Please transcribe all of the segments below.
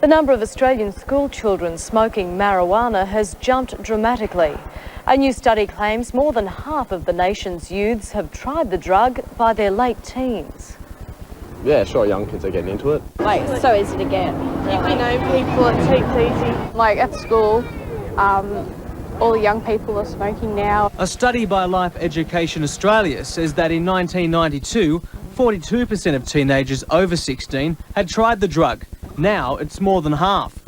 The number of Australian school children smoking marijuana has jumped dramatically. A new study claims more than half of the nation's youths have tried the drug by their late teens. Yeah, sure, young kids are getting into it. Like, so easy to get. You know, people, it seems easy. Like at school, all the young people are smoking now. A study by Life Education Australia says that in 1992, 42% of teenagers over 16 had tried the drug. Now it's more than half.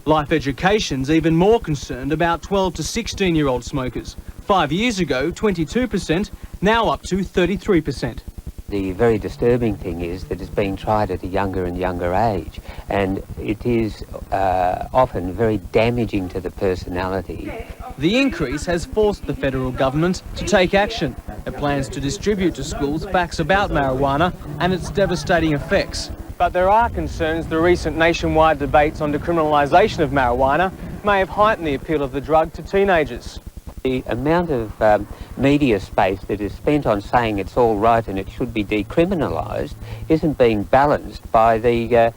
Life Education's even more concerned about 12 to 16-year-old smokers. 5 years ago, 22%, now up to 33%. The very disturbing thing is that it's being tried at a younger and younger age, and it is often very damaging to the personality. The increase has forced the federal government to take action. It plans to distribute to schools facts about marijuana and its devastating effects. But there are concerns the recent nationwide debates on decriminalisation of marijuana may have heightened the appeal of the drug to teenagers. The amount of media space that is spent on saying it's all right and it should be decriminalised isn't being balanced by the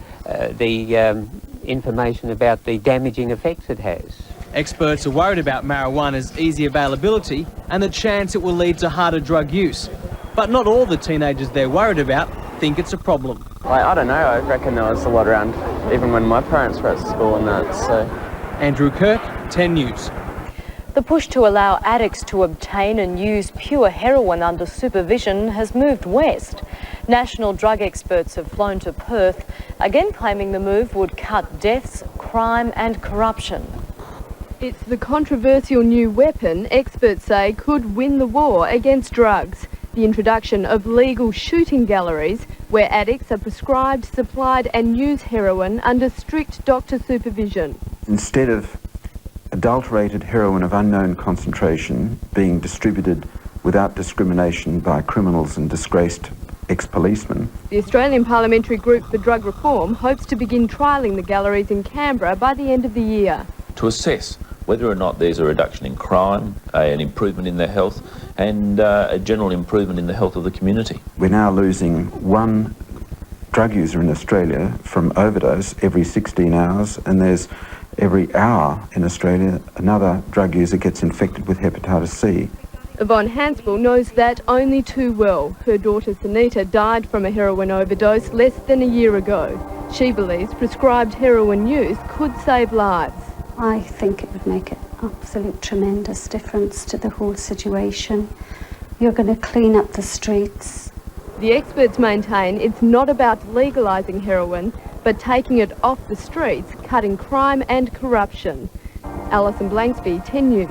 information about the damaging effects it has. Experts are worried about marijuana's easy availability and the chance it will lead to harder drug use. But not all the teenagers they're worried about think it's a problem. I don't know, I reckon there was a lot around even when my parents were at school and that, so... Andrew Kirk, 10 News. The push to allow addicts to obtain and use pure heroin under supervision has moved west. National drug experts have flown to Perth, again claiming the move would cut deaths, crime and corruption. It's the controversial new weapon experts say could win the war against drugs. The introduction of legal shooting galleries where addicts are prescribed, supplied and use heroin under strict doctor supervision. Instead of adulterated heroin of unknown concentration being distributed without discrimination by criminals and disgraced ex-policemen. The Australian Parliamentary Group for Drug Reform hopes to begin trialling the galleries in Canberra by the end of the year. To assess whether or not there's a reduction in crime, an improvement in their health and a general improvement in the health of the community. We're now losing one drug user in Australia from overdose every 16 hours, and there's every hour in Australia another drug user gets infected with hepatitis C. Yvonne Hanswell knows that only too well. Her daughter Sunita died from a heroin overdose less than a year ago. She believes prescribed heroin use could save lives. I think it would make an absolute tremendous difference to the whole situation. You're going to clean up the streets. The experts maintain it's not about legalising heroin, but taking it off the streets, cutting crime and corruption. Alison Blanksby, 10 News.